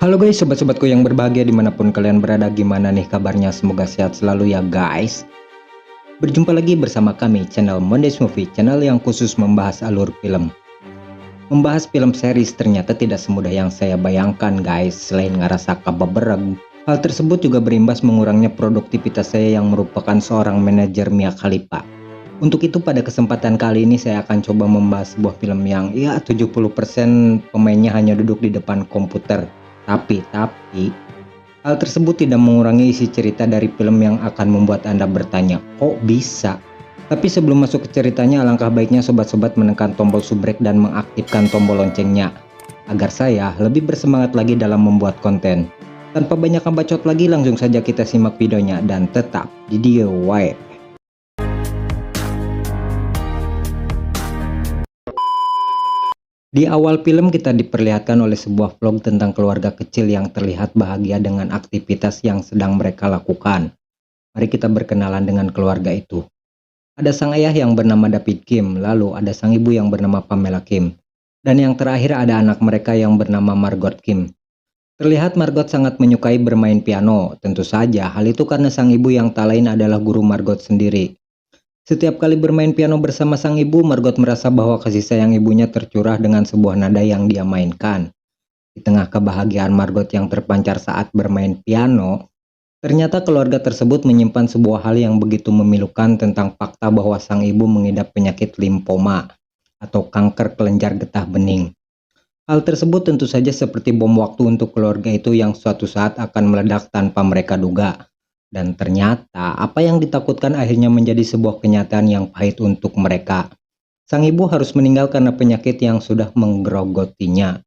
Halo guys, sobat-sobatku yang berbahagia dimanapun kalian berada, gimana nih kabarnya? Semoga sehat selalu ya guys. Berjumpa lagi bersama kami, channel Mondays Movie, channel yang khusus membahas alur film. Membahas film series ternyata tidak semudah yang saya bayangkan guys. Selain ngerasa kebebereg, hal tersebut juga berimbas mengurangnya produktivitas saya yang merupakan seorang manajer Mia Khalifa. Untuk itu pada kesempatan kali ini saya akan coba membahas sebuah film yang 70% pemainnya hanya duduk di depan komputer. Tapi hal tersebut tidak mengurangi isi cerita dari film yang akan membuat Anda bertanya, kok bisa? Tapi sebelum masuk ke ceritanya, alangkah baiknya sobat-sobat menekan tombol subrek dan mengaktifkan tombol loncengnya, agar saya lebih bersemangat lagi dalam membuat konten. Tanpa banyak bacot lagi, langsung saja kita simak videonya dan tetap di DIY. Di awal film kita diperlihatkan oleh sebuah vlog tentang keluarga kecil yang terlihat bahagia dengan aktivitas yang sedang mereka lakukan. Mari kita berkenalan dengan keluarga itu. Ada sang ayah yang bernama David Kim, lalu ada sang ibu yang bernama Pamela Kim. Dan yang terakhir ada anak mereka yang bernama Margot Kim. Terlihat Margot sangat menyukai bermain piano. Tentu saja hal itu karena sang ibu yang tak lain adalah guru Margot sendiri. Setiap kali bermain piano bersama sang ibu, Margot merasa bahwa kasih sayang ibunya tercurah dengan sebuah nada yang dia mainkan. Di tengah kebahagiaan Margot yang terpancar saat bermain piano, ternyata keluarga tersebut menyimpan sebuah hal yang begitu memilukan tentang fakta bahwa sang ibu mengidap penyakit limfoma atau kanker kelenjar getah bening. Hal tersebut tentu saja seperti bom waktu untuk keluarga itu yang suatu saat akan meledak tanpa mereka duga. Dan ternyata apa yang ditakutkan akhirnya menjadi sebuah kenyataan yang pahit untuk mereka. Sang ibu harus meninggal karena penyakit yang sudah menggerogotinya.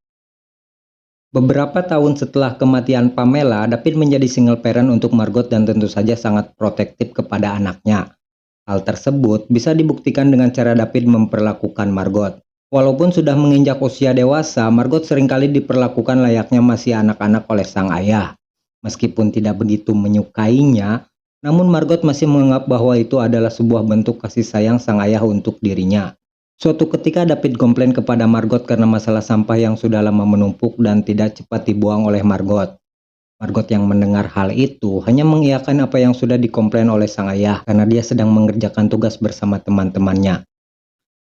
Beberapa tahun setelah kematian Pamela, David menjadi single parent untuk Margot dan tentu saja sangat protektif kepada anaknya. Hal tersebut bisa dibuktikan dengan cara David memperlakukan Margot. Walaupun sudah menginjak usia dewasa, Margot seringkali diperlakukan layaknya masih anak-anak oleh sang ayah. Meskipun tidak begitu menyukainya, namun Margot masih menganggap bahwa itu adalah sebuah bentuk kasih sayang sang ayah untuk dirinya. Suatu ketika David komplain kepada Margot karena masalah sampah yang sudah lama menumpuk dan tidak cepat dibuang oleh Margot. Margot yang mendengar hal itu hanya mengiyakan apa yang sudah dikomplain oleh sang ayah karena dia sedang mengerjakan tugas bersama teman-temannya.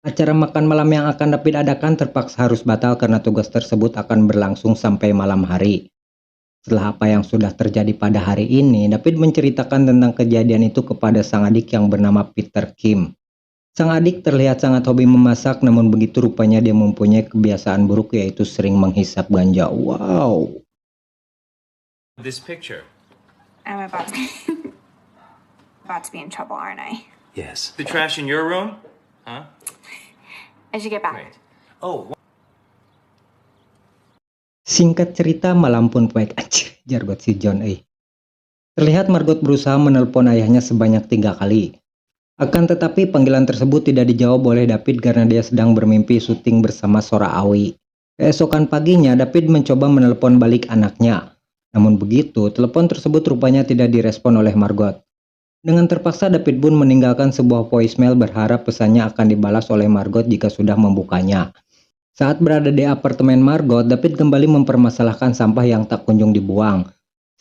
Acara makan malam yang akan David adakan terpaksa harus batal karena tugas tersebut akan berlangsung sampai malam hari. Setelah apa yang sudah terjadi pada hari ini, David menceritakan tentang kejadian itu kepada sang adik yang bernama Peter Kim. Sang adik terlihat sangat hobi memasak, namun begitu rupanya dia mempunyai kebiasaan buruk yaitu sering menghisap ganja. Wow. This picture. I'm about to be in trouble, aren't I? Yes. The trash in your room? Huh? I should get back. Wait. Oh. Singkat cerita, malam pun baik aja, jargot si John. Terlihat Margot berusaha menelpon ayahnya sebanyak 3 kali. Akan tetapi panggilan tersebut tidak dijawab oleh David karena dia sedang bermimpi syuting bersama Sora Awi. Keesokan paginya, David mencoba menelpon balik anaknya. Namun begitu, telepon tersebut rupanya tidak direspon oleh Margot. Dengan terpaksa, David pun meninggalkan sebuah voicemail berharap pesannya akan dibalas oleh Margot jika sudah membukanya. Saat berada di apartemen Margot, David kembali mempermasalahkan sampah yang tak kunjung dibuang.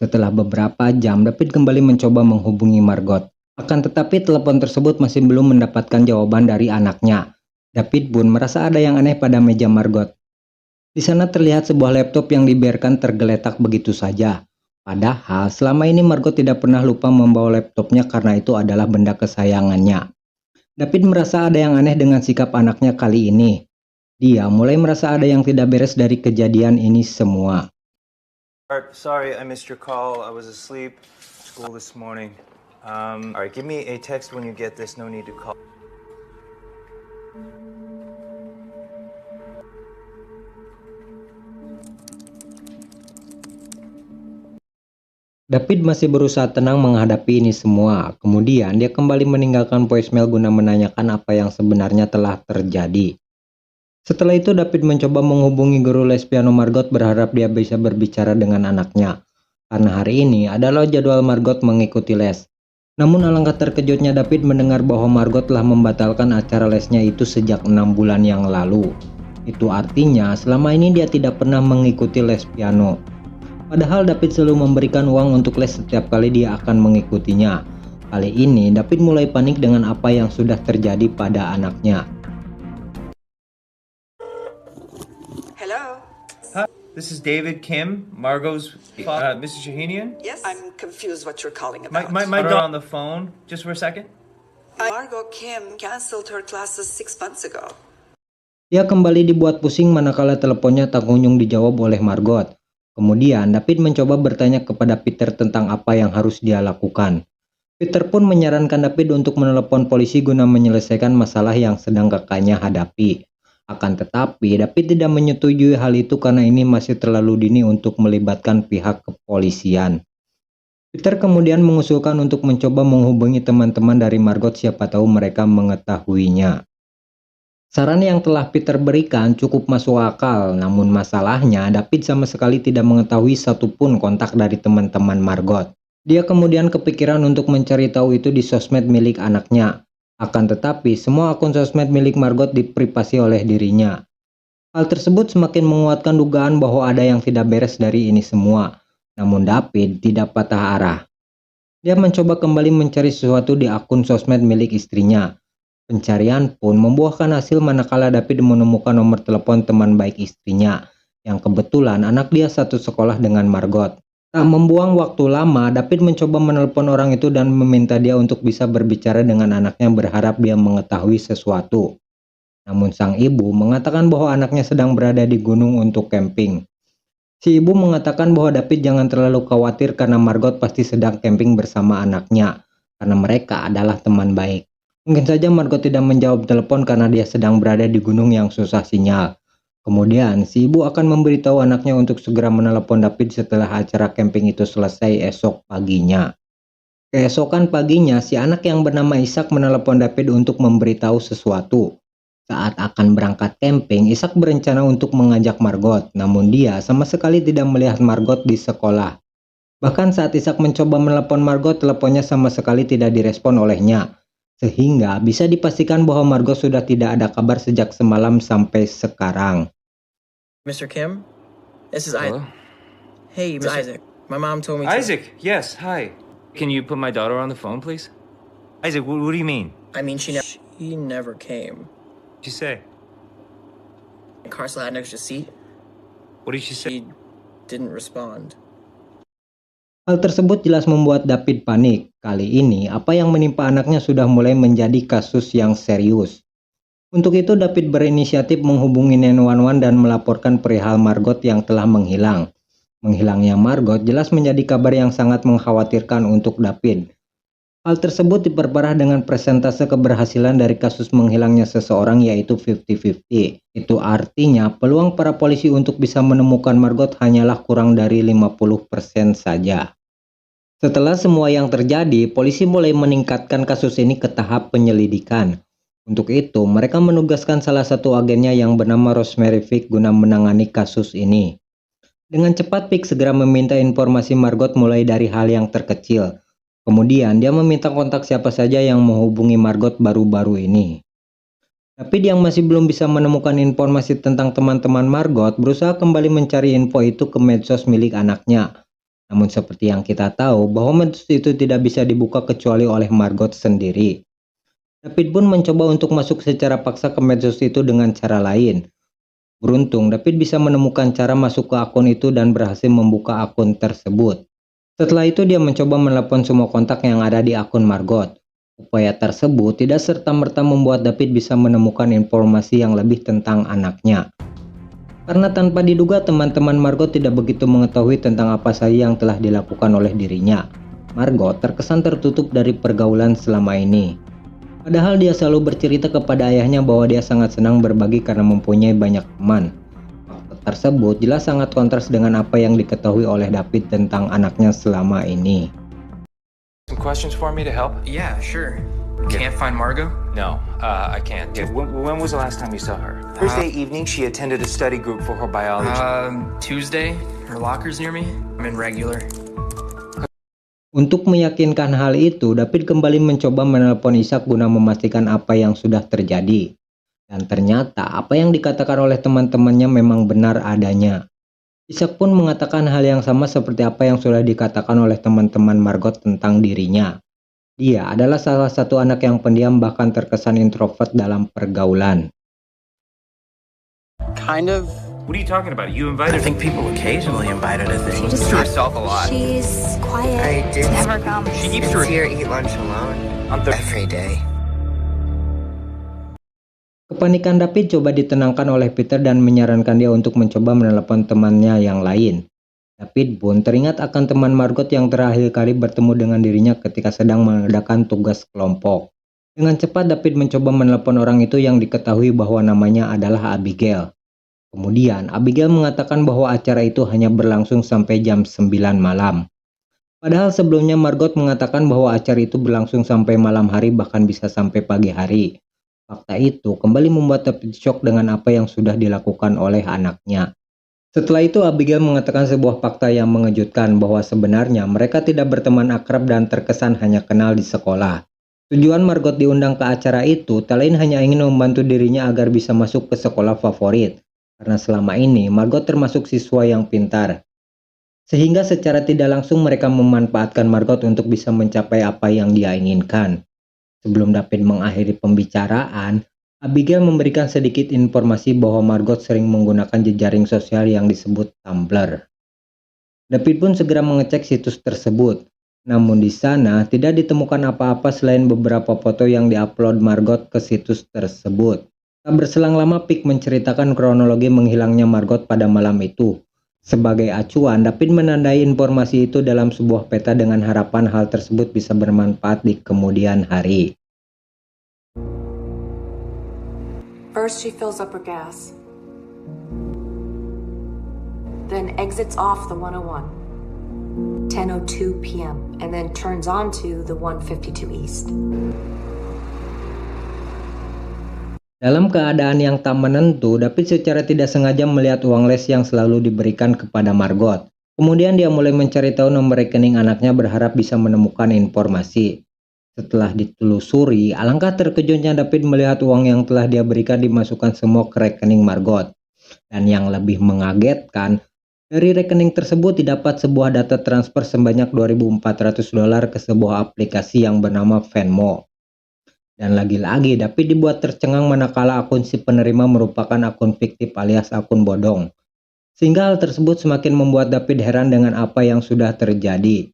Setelah beberapa jam, David kembali mencoba menghubungi Margot. Akan tetapi telepon tersebut masih belum mendapatkan jawaban dari anaknya. David pun merasa ada yang aneh pada meja Margot. Di sana terlihat sebuah laptop yang dibiarkan tergeletak begitu saja. Padahal selama ini Margot tidak pernah lupa membawa laptopnya karena itu adalah benda kesayangannya. David merasa ada yang aneh dengan sikap anaknya kali ini. Dia mulai merasa ada yang tidak beres dari kejadian ini semua. Sorry, I missed your call. I was asleep. School this morning. Alright, give me a text when you get this. No need to call. David masih berusaha tenang menghadapi ini semua. Kemudian dia kembali meninggalkan voicemail guna menanyakan apa yang sebenarnya telah terjadi. Setelah itu David mencoba menghubungi guru les piano Margot berharap dia bisa berbicara dengan anaknya. Karena hari ini adalah jadwal Margot mengikuti les. Namun alangkah terkejutnya David mendengar bahwa Margot telah membatalkan acara lesnya itu sejak 6 bulan yang lalu. Itu artinya selama ini dia tidak pernah mengikuti les piano. Padahal David selalu memberikan uang untuk les setiap kali dia akan mengikutinya. Kali ini David mulai panik dengan apa yang sudah terjadi pada anaknya. Hello? Hi, this is David Kim, Margot's Mrs. Shahinian. Yes? I'm confused what you're calling My about. daughter on the phone, just for a second. Margot Kim canceled her classes 6 months ago. Dia kembali dibuat pusing manakala teleponnya tak kunjung dijawab oleh Margot. Kemudian David mencoba bertanya kepada Peter tentang apa yang harus dia lakukan. Peter pun menyarankan David untuk menelepon polisi guna menyelesaikan masalah yang sedang kakaknya hadapi. Akan tetapi David tidak menyetujui hal itu karena ini masih terlalu dini untuk melibatkan pihak kepolisian. Peter kemudian mengusulkan untuk mencoba menghubungi teman-teman dari Margot, siapa tahu mereka mengetahuinya. Saran yang telah Peter berikan cukup masuk akal, namun masalahnya David sama sekali tidak mengetahui satupun kontak dari teman-teman Margot. Dia kemudian kepikiran untuk mencari tahu itu di sosmed milik anaknya. Akan tetapi semua akun sosmed milik Margot diprivasi oleh dirinya. Hal tersebut semakin menguatkan dugaan bahwa ada yang tidak beres dari ini semua. Namun David tidak patah arah. Dia mencoba kembali mencari sesuatu di akun sosmed milik istrinya. Pencarian pun membuahkan hasil manakala David menemukan nomor telepon teman baik istrinya, yang kebetulan anak dia satu sekolah dengan Margot. Tak membuang waktu lama, David mencoba menelepon orang itu dan meminta dia untuk bisa berbicara dengan anaknya, berharap dia mengetahui sesuatu. Namun sang ibu mengatakan bahwa anaknya sedang berada di gunung untuk camping. Si ibu mengatakan bahwa David jangan terlalu khawatir karena Margot pasti sedang camping bersama anaknya, karena mereka adalah teman baik. Mungkin saja Margot tidak menjawab telepon karena dia sedang berada di gunung yang susah sinyal. Kemudian, si ibu akan memberitahu anaknya untuk segera menelepon David setelah acara camping itu selesai esok paginya. Keesokan paginya, si anak yang bernama Ishak menelepon David untuk memberitahu sesuatu. Saat akan berangkat camping, Ishak berencana untuk mengajak Margot, namun dia sama sekali tidak melihat Margot di sekolah. Bahkan saat Ishak mencoba menelepon Margot, teleponnya sama sekali tidak direspon olehnya. Sehingga bisa dipastikan bahwa Margot sudah tidak ada kabar sejak semalam sampai sekarang. Mr. Kim, this is Hello? Hey, Mr. Isaac. My mom told me Isaac, yes, hi. Can you put my daughter on the phone, please? Isaac, what do you mean? I mean, she never came. What'd you say? The car still had an extra seat. What did she say? She didn't respond. Hal tersebut jelas membuat David panik. Kali ini, apa yang menimpa anaknya sudah mulai menjadi kasus yang serius. Untuk itu, David berinisiatif menghubungi 911 dan melaporkan perihal Margot yang telah menghilang. Menghilangnya Margot jelas menjadi kabar yang sangat mengkhawatirkan untuk David. Hal tersebut diperparah dengan persentase keberhasilan dari kasus menghilangnya seseorang, yaitu 50-50. Itu artinya peluang para polisi untuk bisa menemukan Margot hanyalah kurang dari 50% saja. Setelah semua yang terjadi, polisi mulai meningkatkan kasus ini ke tahap penyelidikan. Untuk itu, mereka menugaskan salah satu agennya yang bernama Rosemary Fick guna menangani kasus ini. Dengan cepat, Fick segera meminta informasi Margot mulai dari hal yang terkecil. Kemudian dia meminta kontak siapa saja yang menghubungi Margot baru-baru ini. David yang masih belum bisa menemukan informasi tentang teman-teman Margot berusaha kembali mencari info itu ke medsos milik anaknya. Namun seperti yang kita tahu bahwa medsos itu tidak bisa dibuka kecuali oleh Margot sendiri. David pun mencoba untuk masuk secara paksa ke medsos itu dengan cara lain. Beruntung David bisa menemukan cara masuk ke akun itu dan berhasil membuka akun tersebut. Setelah itu dia mencoba menelepon semua kontak yang ada di akun Margot. Upaya tersebut tidak serta-merta membuat David bisa menemukan informasi yang lebih tentang anaknya. Karena tanpa diduga teman-teman Margot tidak begitu mengetahui tentang apa saja yang telah dilakukan oleh dirinya. Margot terkesan tertutup dari pergaulan selama ini. Padahal dia selalu bercerita kepada ayahnya bahwa dia sangat senang berbagi karena mempunyai banyak teman. Tersebut jelas sangat kontras dengan apa yang diketahui oleh David tentang anaknya selama ini. Some questions for me to help? Yeah, sure. Can't find Margot? No, I can't. Yeah, when was the last time you saw her? Thursday evening, she attended a study group for her biology. Tuesday. Her locker's near me. I'm in regular. Untuk meyakinkan hal itu, David kembali mencoba menelpon Ishak guna memastikan apa yang sudah terjadi. Dan ternyata apa yang dikatakan oleh teman-temannya memang benar adanya. Ishak pun mengatakan hal yang sama seperti apa yang sudah dikatakan oleh teman-teman Margot tentang dirinya. Dia adalah salah satu anak yang pendiam bahkan terkesan introvert dalam pergaulan. Kind of. What are you talking about? You I invited think people occasionally invite her to things. just to herself a lot. She's quiet. I did. Never comes. She keeps her here eat lunch alone. Every day. Kepanikan David coba ditenangkan oleh Peter dan menyarankan dia untuk mencoba menelepon temannya yang lain. David pun teringat akan teman Margot yang terakhir kali bertemu dengan dirinya ketika sedang mengerjakan tugas kelompok. Dengan cepat David mencoba menelepon orang itu yang diketahui bahwa namanya adalah Abigail. Kemudian Abigail mengatakan bahwa acara itu hanya berlangsung sampai jam 9 malam. Padahal sebelumnya Margot mengatakan bahwa acara itu berlangsung sampai malam hari bahkan bisa sampai pagi hari. Fakta itu kembali membuat David shock dengan apa yang sudah dilakukan oleh anaknya. Setelah itu Abigail mengatakan sebuah fakta yang mengejutkan bahwa sebenarnya mereka tidak berteman akrab dan terkesan hanya kenal di sekolah. Tujuan Margot diundang ke acara itu tak lain hanya ingin membantu dirinya agar bisa masuk ke sekolah favorit. Karena selama ini Margot termasuk siswa yang pintar. Sehingga secara tidak langsung mereka memanfaatkan Margot untuk bisa mencapai apa yang dia inginkan. Sebelum David mengakhiri pembicaraan, Abigail memberikan sedikit informasi bahwa Margot sering menggunakan jejaring sosial yang disebut Tumblr. David pun segera mengecek situs tersebut. Namun di sana tidak ditemukan apa-apa selain beberapa foto yang diupload Margot ke situs tersebut. Tak berselang lama Pick menceritakan kronologi menghilangnya Margot pada malam itu. Sebagai acuan, David menandai informasi itu dalam sebuah peta dengan harapan hal tersebut bisa bermanfaat di kemudian hari. First, she fills up her gas, then exits off the 101, 10:02 p.m., and then turns onto the 152 East. Dalam keadaan yang tak menentu, David secara tidak sengaja melihat uang les yang selalu diberikan kepada Margot. Kemudian dia mulai mencari tahu nomor rekening anaknya berharap bisa menemukan informasi. Setelah ditelusuri, alangkah terkejutnya David melihat uang yang telah dia berikan dimasukkan semua ke rekening Margot. Dan yang lebih mengagetkan, dari rekening tersebut didapat sebuah data transfer sebanyak $2.400 ke sebuah aplikasi yang bernama Venmo. Dan lagi-lagi David dibuat tercengang manakala akun si penerima merupakan akun fiktif alias akun bodong. Sehingga hal tersebut semakin membuat David heran dengan apa yang sudah terjadi.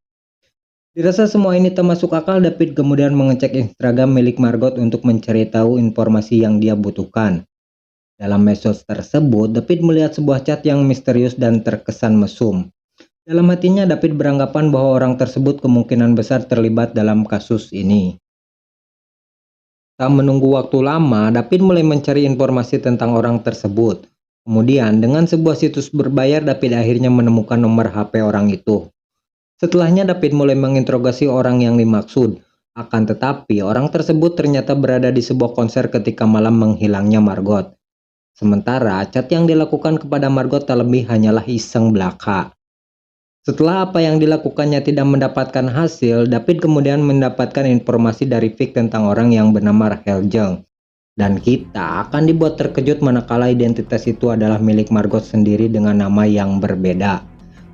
Dirasa semua ini termasuk akal, David kemudian mengecek Instagram milik Margot untuk mencari tahu informasi yang dia butuhkan. Dalam medsos tersebut, David melihat sebuah chat yang misterius dan terkesan mesum. Dalam hatinya, David beranggapan bahwa orang tersebut kemungkinan besar terlibat dalam kasus ini. Tak menunggu waktu lama, David mulai mencari informasi tentang orang tersebut. Kemudian, dengan sebuah situs berbayar, David akhirnya menemukan nomor HP orang itu. Setelahnya David mulai menginterogasi orang yang dimaksud. Akan tetapi orang tersebut ternyata berada di sebuah konser ketika malam menghilangnya Margot. Sementara chat yang dilakukan kepada Margot tak lebih hanyalah iseng belaka. Setelah apa yang dilakukannya tidak mendapatkan hasil, David kemudian mendapatkan informasi dari Vic tentang orang yang bernama Rachel Jung. Dan kita akan dibuat terkejut manakala identitas itu adalah milik Margot sendiri dengan nama yang berbeda.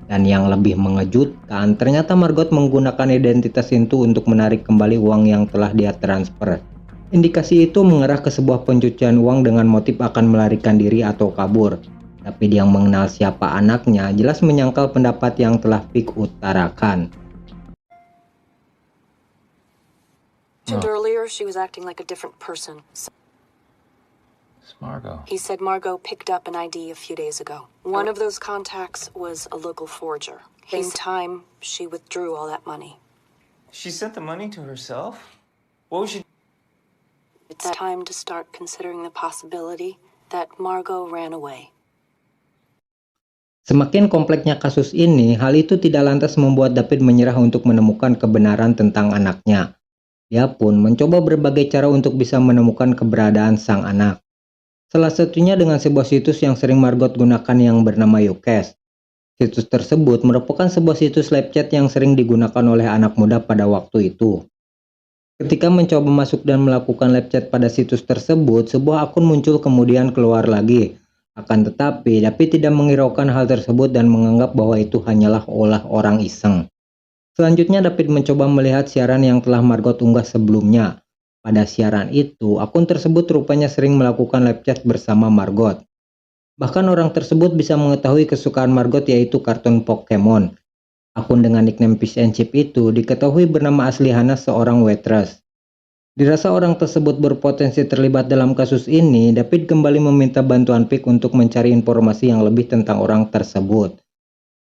Dan yang lebih mengejutkan, ternyata Margot menggunakan identitas itu untuk menarik kembali uang yang telah dia transfer. Indikasi itu mengarah ke sebuah pencucian uang dengan motif akan melarikan diri atau kabur. Tapi yang mengenal siapa anaknya jelas menyangkal pendapat yang telah Vic utarakan. Earlier, she was acting like a different person. It's Margot. He said Margot picked up an ID a few days ago. One of those contacts was a local forger. Same time, she withdrew all that money. She sent the money to herself? What was she... It's time to start considering the possibility that Margot ran away. Semakin kompleksnya kasus ini, hal itu tidak lantas membuat David menyerah untuk menemukan kebenaran tentang anaknya. Dia pun mencoba berbagai cara untuk bisa menemukan keberadaan sang anak. Salah satunya dengan sebuah situs yang sering Margot gunakan yang bernama YouCash. Situs tersebut merupakan sebuah situs live chat yang sering digunakan oleh anak muda pada waktu itu. Ketika mencoba masuk dan melakukan live chat pada situs tersebut, sebuah akun muncul kemudian keluar lagi. Akan tetapi, David tidak menghiraukan hal tersebut dan menganggap bahwa itu hanyalah olah orang iseng. Selanjutnya, David mencoba melihat siaran yang telah Margot unggah sebelumnya. Pada siaran itu, akun tersebut rupanya sering melakukan live chat bersama Margot. Bahkan orang tersebut bisa mengetahui kesukaan Margot yaitu kartun Pokemon. Akun dengan nickname Fish and Chip itu diketahui bernama asli Hannah, seorang waitress. Dirasa orang tersebut berpotensi terlibat dalam kasus ini, David kembali meminta bantuan Pick untuk mencari informasi yang lebih tentang orang tersebut.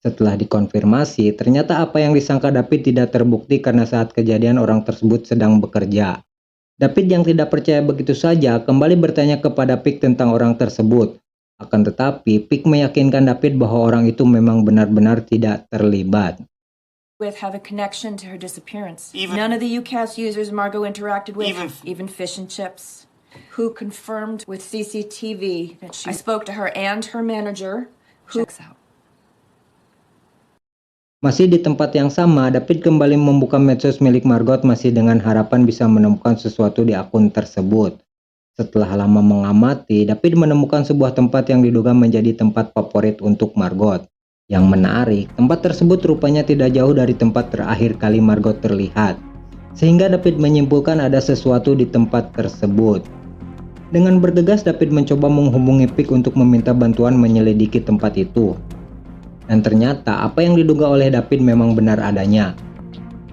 Setelah dikonfirmasi, ternyata apa yang disangka David tidak terbukti karena saat kejadian orang tersebut sedang bekerja. David yang tidak percaya begitu saja kembali bertanya kepada Pick tentang orang tersebut. Akan tetapi, Pick meyakinkan David bahwa orang itu memang benar-benar tidak terlibat. With have a connection to her disappearance. None of the UCAS users Margot interacted with, even Fish and Chips, who confirmed with CCTV that I spoke to her and her manager, who checks out. Masih di tempat yang sama, David kembali membuka medsos milik Margot masih dengan harapan bisa menemukan sesuatu di akun tersebut. Setelah lama mengamati, David menemukan sebuah tempat yang diduga menjadi tempat favorit untuk Margot. Yang menarik, tempat tersebut rupanya tidak jauh dari tempat terakhir kali Margot terlihat. Sehingga David menyimpulkan ada sesuatu di tempat tersebut. Dengan bergegas, David mencoba menghubungi Pick untuk meminta bantuan menyelidiki tempat itu. Dan ternyata apa yang diduga oleh David memang benar adanya.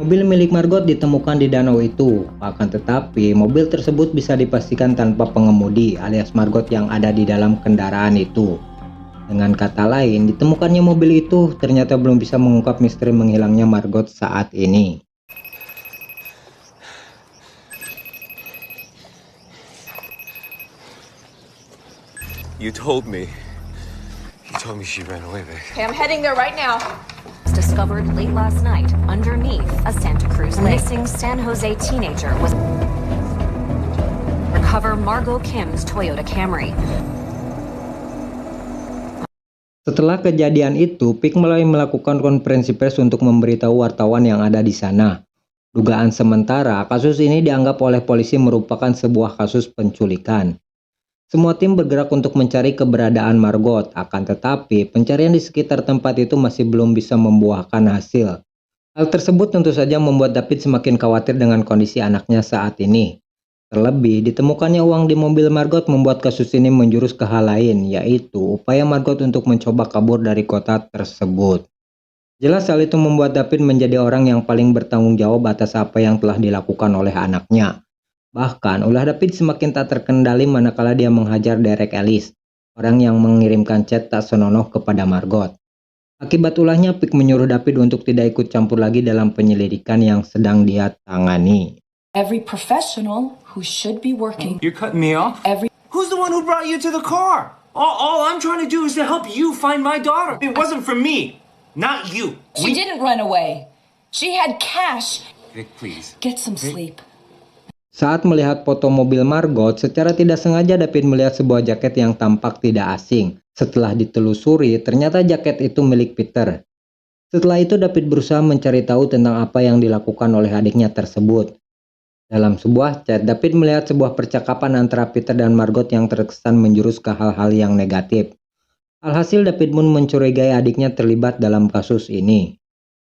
Mobil milik Margot ditemukan di danau itu. Akan tetapi, mobil tersebut bisa dipastikan tanpa pengemudi alias Margot yang ada di dalam kendaraan itu. Dengan kata lain, ditemukannya mobil itu ternyata belum bisa mengungkap misteri menghilangnya Margot saat ini. You told me she ran away, babe. Okay, I'm heading there right now. Discovered late last night underneath a Santa Cruz lake. Missing San Jose teenager was recover Margot Kim's Toyota Camry. Setelah kejadian itu, Pick mulai melakukan konferensi pers untuk memberitahu wartawan yang ada di sana. Dugaan sementara, kasus ini dianggap oleh polisi merupakan sebuah kasus penculikan. Semua tim bergerak untuk mencari keberadaan Margot, akan tetapi pencarian di sekitar tempat itu masih belum bisa membuahkan hasil. Hal tersebut tentu saja membuat David semakin khawatir dengan kondisi anaknya saat ini. Terlebih, ditemukannya uang di mobil Margot membuat kasus ini menjurus ke hal lain, yaitu upaya Margot untuk mencoba kabur dari kota tersebut. Jelas hal itu membuat David menjadi orang yang paling bertanggung jawab atas apa yang telah dilakukan oleh anaknya. Bahkan, ulah David semakin tak terkendali manakala dia menghajar Derek Ellis, orang yang mengirimkan chat tak senonoh kepada Margot. Akibat ulahnya, Pick menyuruh David untuk tidak ikut campur lagi dalam penyelidikan yang sedang dia tangani. Every professional who should be working. You're cutting me off? Who's the one who brought you to the car? All I'm trying to do is to help you find my daughter. It wasn't for me, not you. She didn't run away. She had cash. Vic, please. Get some sleep. Saat melihat foto mobil Margot, secara tidak sengaja David melihat sebuah jaket yang tampak tidak asing. Setelah ditelusuri, ternyata jaket itu milik Peter. Setelah itu David berusaha mencari tahu tentang apa yang dilakukan oleh adiknya tersebut. Dalam sebuah chat, David melihat sebuah percakapan antara Peter dan Margot yang terkesan menjurus ke hal-hal yang negatif. Alhasil David pun mencurigai adiknya terlibat dalam kasus ini.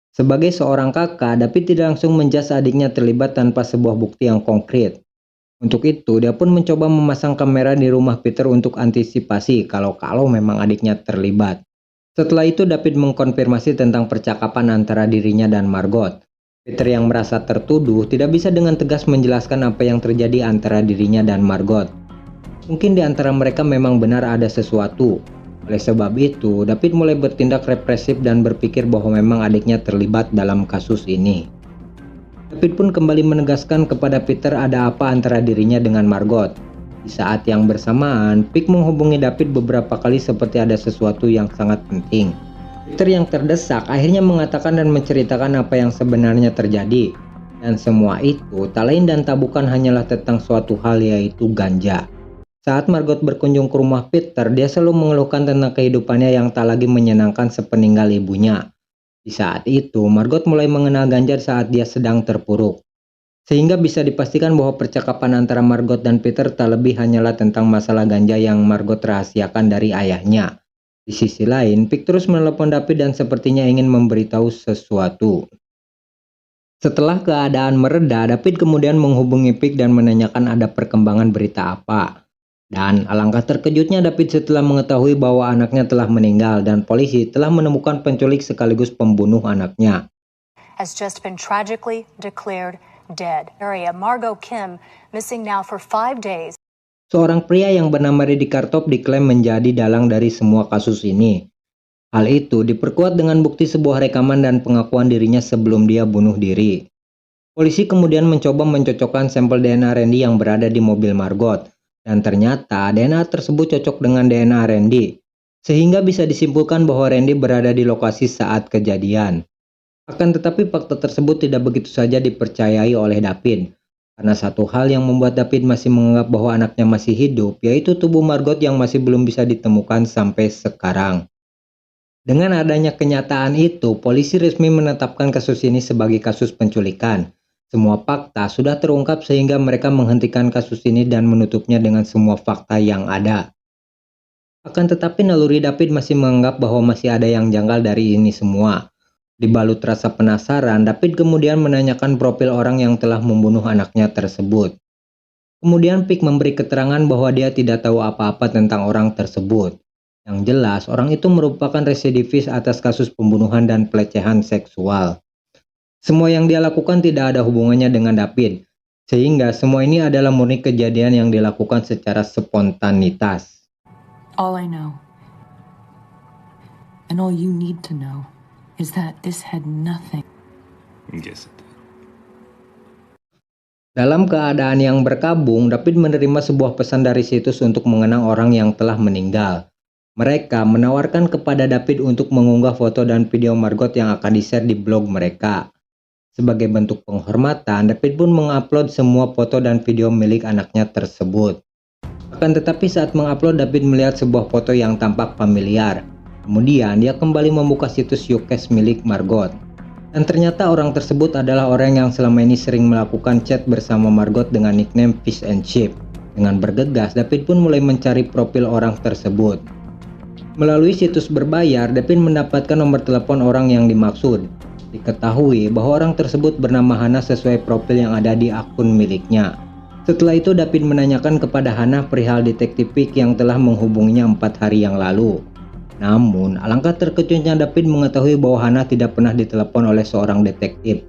Sebagai seorang kakak, David tidak langsung menjas adiknya terlibat tanpa sebuah bukti yang konkret. Untuk itu, dia pun mencoba memasang kamera di rumah Peter untuk antisipasi kalau memang adiknya terlibat. Setelah itu, David mengkonfirmasi tentang percakapan antara dirinya dan Margot. Peter yang merasa tertuduh tidak bisa dengan tegas menjelaskan apa yang terjadi antara dirinya dan Margot. Mungkin di antara mereka memang benar ada sesuatu. Oleh sebab itu, David mulai bertindak represif dan berpikir bahwa memang adiknya terlibat dalam kasus ini. David pun kembali menegaskan kepada Peter ada apa antara dirinya dengan Margot. Di saat yang bersamaan, Pick menghubungi David beberapa kali seperti ada sesuatu yang sangat penting. Peter yang terdesak akhirnya mengatakan dan menceritakan apa yang sebenarnya terjadi. Dan semua itu tak lain dan tak bukan hanyalah tentang suatu hal yaitu ganja. Saat Margot berkunjung ke rumah Peter, dia selalu mengeluhkan tentang kehidupannya yang tak lagi menyenangkan sepeninggal ibunya. Di saat itu, Margot mulai mengenal ganja saat dia sedang terpuruk. Sehingga bisa dipastikan bahwa percakapan antara Margot dan Peter tak lebih hanyalah tentang masalah ganja yang Margot rahasiakan dari ayahnya. Di sisi lain, Pick terus menelepon David dan sepertinya ingin memberitahu sesuatu. Setelah keadaan mereda, David kemudian menghubungi Pick dan menanyakan ada perkembangan berita apa. Dan alangkah terkejutnya David setelah mengetahui bahwa anaknya telah meninggal dan polisi telah menemukan penculik sekaligus pembunuh anaknya. Has just been tragically declared dead. Area Margot Kim missing now for 5 days. Seorang pria yang bernama Reddy Kartop diklaim menjadi dalang dari semua kasus ini. Hal itu diperkuat dengan bukti sebuah rekaman dan pengakuan dirinya sebelum dia bunuh diri. Polisi kemudian mencoba mencocokkan sampel DNA Randy yang berada di mobil Margot. Dan ternyata DNA tersebut cocok dengan DNA Randy, sehingga bisa disimpulkan bahwa Randy berada di lokasi saat kejadian. Akan tetapi fakta tersebut tidak begitu saja dipercayai oleh David, karena satu hal yang membuat David masih menganggap bahwa anaknya masih hidup, yaitu tubuh Margot yang masih belum bisa ditemukan sampai sekarang. Dengan adanya kenyataan itu, polisi resmi menetapkan kasus ini sebagai kasus penculikan. Semua fakta sudah terungkap sehingga mereka menghentikan kasus ini dan menutupnya dengan semua fakta yang ada. Akan tetapi naluri David masih menganggap bahwa masih ada yang janggal dari ini semua. Dibalut rasa penasaran, David kemudian menanyakan profil orang yang telah membunuh anaknya tersebut. Kemudian Pick memberi keterangan bahwa dia tidak tahu apa-apa tentang orang tersebut. Yang jelas, orang itu merupakan residivis atas kasus pembunuhan dan pelecehan seksual. Semua yang dia lakukan tidak ada hubungannya dengan David, sehingga semua ini adalah murni kejadian yang dilakukan secara spontanitas. All I know, and all you need to know, is that this had nothing. Yes, it did. Dalam keadaan yang berkabung, David menerima sebuah pesan dari situs untuk mengenang orang yang telah meninggal. Mereka menawarkan kepada David untuk mengunggah foto dan video Margot yang akan di-share di blog mereka. Sebagai bentuk penghormatan, David pun mengupload semua foto dan video milik anaknya tersebut. Akan tetapi saat mengupload, David melihat sebuah foto yang tampak familiar. Kemudian dia kembali membuka situs Ucast milik Margot. Dan ternyata orang tersebut adalah orang yang selama ini sering melakukan chat bersama Margot dengan nickname Fish and Chip. Dengan bergegas, David pun mulai mencari profil orang tersebut. Melalui situs berbayar, David mendapatkan nomor telepon orang yang dimaksud. Diketahui bahwa orang tersebut bernama Hana sesuai profil yang ada di akun miliknya. Setelah itu David menanyakan kepada Hana perihal detektif Pick yang telah menghubunginya 4 hari yang lalu. Namun alangkah terkejutnya David mengetahui bahwa Hana tidak pernah ditelepon oleh seorang detektif.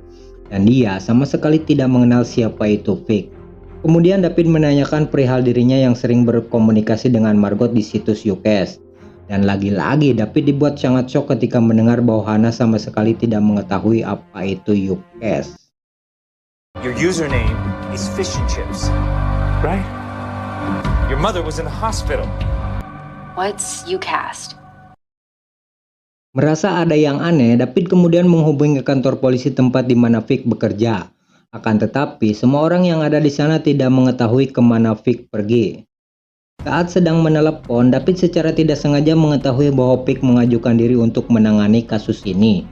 Dan dia sama sekali tidak mengenal siapa itu Pick. Kemudian David menanyakan perihal dirinya yang sering berkomunikasi dengan Margot di situs Ucast. Dan lagi-lagi David dibuat sangat shock ketika mendengar bahwa Hana sama sekali tidak mengetahui apa itu Ucast. Your username is Fish and Chips, right? Your mother was in the hospital. What's Ucast? Merasa ada yang aneh, David kemudian menghubungi kantor polisi tempat di mana Vic bekerja. Akan tetapi, semua orang yang ada di sana tidak mengetahui kemana Vic pergi. Saat sedang menelepon, David secara tidak sengaja mengetahui bahwa Pick mengajukan diri untuk menangani kasus ini.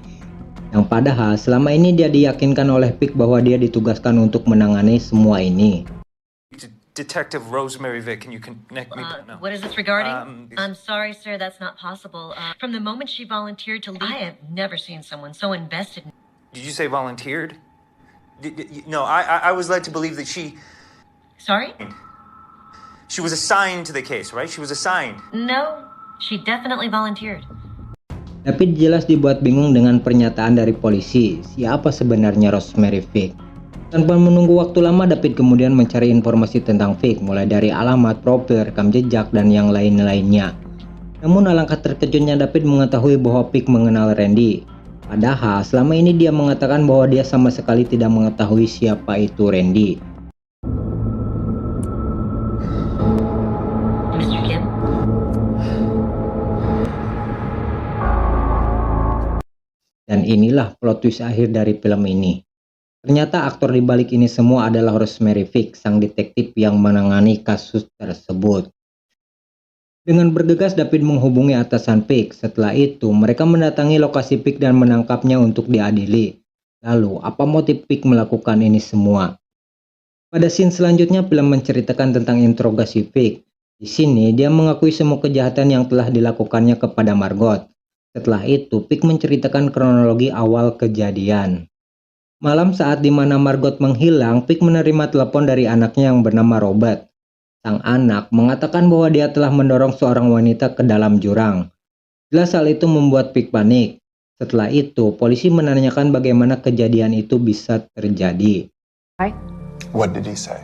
Yang padahal selama ini dia diyakinkan oleh Pick bahwa dia ditugaskan untuk menangani semua ini. Detective Rosemary Vick, can you connect me? No. What is this regarding? I'm sorry, sir, that's not possible. From the moment she volunteered to leave, I have never seen someone so invested. Did you say volunteered? No, I was led to believe that she... Sorry? She was assigned to the case, right? She was assigned. No, she definitely volunteered. David jelas dibuat bingung dengan pernyataan dari polisi. Siapa sebenarnya Rosemary Vick? Tanpa menunggu waktu lama, David kemudian mencari informasi tentang Vick, mulai dari alamat, profil, rekam jejak, dan yang lain-lainnya. Namun alangkah terkejutnya David mengetahui bahwa Vick mengenal Randy. Padahal selama ini dia mengatakan bahwa dia sama sekali tidak mengetahui siapa itu Randy. Mr. Kim? Dan inilah plot twist akhir dari film ini. Ternyata aktor di balik ini semua adalah Rosemary Vick, sang detektif yang menangani kasus tersebut. Dengan bergegas David menghubungi atasan Vick. Setelah itu mereka mendatangi lokasi Vick dan menangkapnya untuk diadili. Lalu apa motif Vick melakukan ini semua? Pada scene selanjutnya, film menceritakan tentang interogasi Vic. Di sini, dia mengakui semua kejahatan yang telah dilakukannya kepada Margot. Setelah itu, Vic menceritakan kronologi awal kejadian. Malam saat dimana Margot menghilang, Vic menerima telepon dari anaknya yang bernama Robert. Sang anak mengatakan bahwa dia telah mendorong seorang wanita ke dalam jurang. Jelas hal itu membuat Vic panik. Setelah itu, polisi menanyakan bagaimana kejadian itu bisa terjadi. What did he say?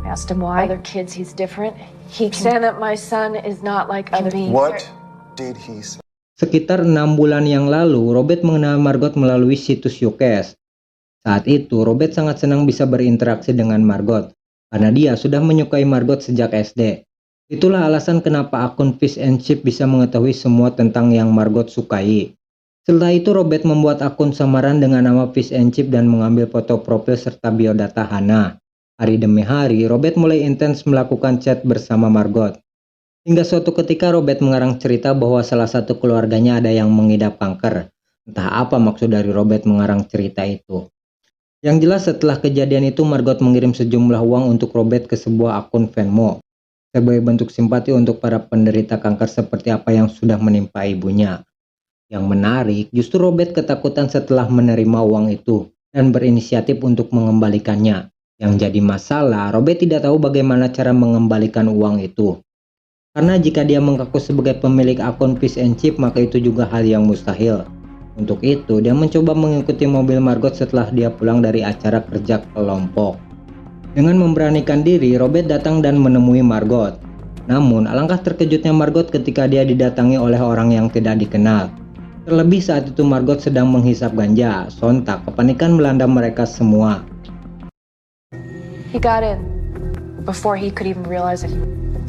I asked him why. Other kids, he's different. He said that my son is not like other people. What did he say? Sekitar 6 bulan yang lalu, Robert mengenal Margot melalui situs Youtube. Saat itu, Robert sangat senang bisa berinteraksi dengan Margot, karena dia sudah menyukai Margot sejak SD. Itulah alasan kenapa akun Fish and Chip bisa mengetahui semua tentang yang Margot sukai. Setelah itu, Robert membuat akun samaran dengan nama Fish and Chip dan mengambil foto profil serta biodata Hannah. Hari demi hari, Robert mulai intens melakukan chat bersama Margot. Hingga suatu ketika Robert mengarang cerita bahwa salah satu keluarganya ada yang mengidap kanker. Entah apa maksud dari Robert mengarang cerita itu. Yang jelas setelah kejadian itu, Margot mengirim sejumlah uang untuk Robert ke sebuah akun Venmo. Sebagai bentuk simpati untuk para penderita kanker seperti apa yang sudah menimpa ibunya. Yang menarik, justru Robert ketakutan setelah menerima uang itu dan berinisiatif untuk mengembalikannya. Yang jadi masalah, Robert tidak tahu bagaimana cara mengembalikan uang itu. Karena jika dia mengaku sebagai pemilik akun Fish and Chip, maka itu juga hal yang mustahil. Untuk itu, dia mencoba mengikuti mobil Margot setelah dia pulang dari acara kerja kelompok. Dengan memberanikan diri, Robert datang dan menemui Margot. Namun, alangkah terkejutnya Margot ketika dia didatangi oleh orang yang tidak dikenal. Terlebih saat itu Margot sedang menghisap ganja. Sontak kepanikan melanda mereka semua. He got in before he could even realize it.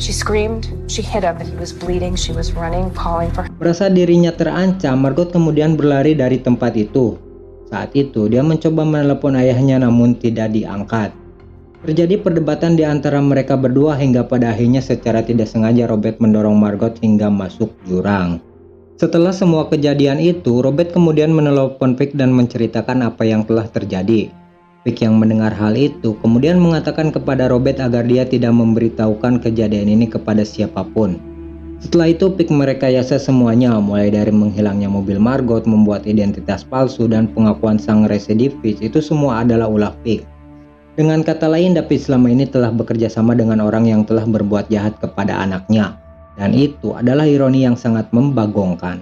She screamed, she hit him, he was bleeding, she was running, calling for. Merasa dirinya terancam, Margot kemudian berlari dari tempat itu. Saat itu dia mencoba menelepon ayahnya namun tidak diangkat. Terjadi perdebatan di antara mereka berdua hingga pada akhirnya secara tidak sengaja Robert mendorong Margot hingga masuk jurang. Setelah semua kejadian itu, Robert kemudian menelepon Vic dan menceritakan apa yang telah terjadi. Vic yang mendengar hal itu kemudian mengatakan kepada Robert agar dia tidak memberitahukan kejadian ini kepada siapapun. Setelah itu Vic merekayasa semuanya, mulai dari menghilangnya mobil Margot, membuat identitas palsu, dan pengakuan sang residivis. Itu semua adalah ulah Vic. Dengan kata lain, David selama ini telah bekerja sama dengan orang yang telah berbuat jahat kepada anaknya. Dan itu adalah ironi yang sangat membagongkan.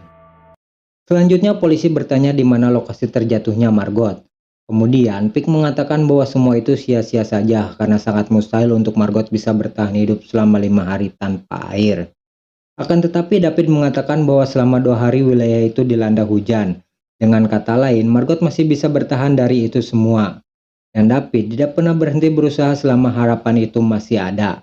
Selanjutnya polisi bertanya di mana lokasi terjatuhnya Margot. Kemudian Vic mengatakan bahwa semua itu sia-sia saja karena sangat mustahil untuk Margot bisa bertahan hidup selama 5 hari tanpa air. Akan tetapi David mengatakan bahwa selama 2 hari wilayah itu dilanda hujan. Dengan kata lain, Margot masih bisa bertahan dari itu semua. Dan David tidak pernah berhenti berusaha selama harapan itu masih ada.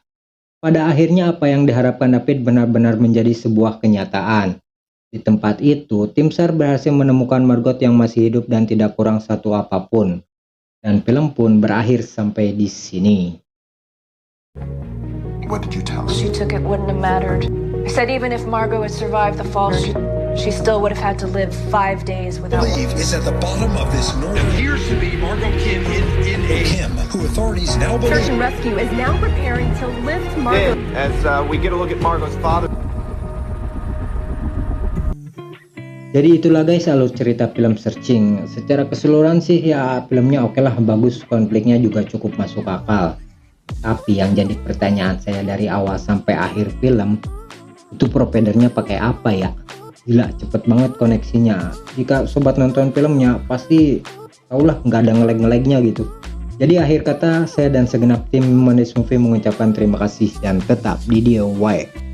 Pada akhirnya apa yang diharapkan David benar-benar menjadi sebuah kenyataan. Di tempat itu, tim SAR berhasil menemukan Margot yang masih hidup dan tidak kurang satu apapun. Dan film pun berakhir sampai di sini. What did you tell her? She took it wouldn't have mattered. I said even if Margot had survived the fall, she still would have had to live 5 days without. Believe is at the bottom of this north. Appears to be Margot Kim in a Kim, who authorities now believe. Search and rescue is now preparing to lift Margot. As we get a look at Margot's father. Jadi itulah guys alur cerita film Searching. Secara keseluruhan sih ya filmnya oke lah, bagus, konfliknya juga cukup masuk akal. Tapi yang jadi pertanyaan saya dari awal sampai akhir film, itu providernya pakai apa ya? Gila cepet banget koneksinya. Jika sobat nonton filmnya pasti tahulah nggak ada ngelag-ngelagnya gitu. Jadi akhir kata saya dan segenap tim Mondays Movie mengucapkan terima kasih dan tetap di DIY.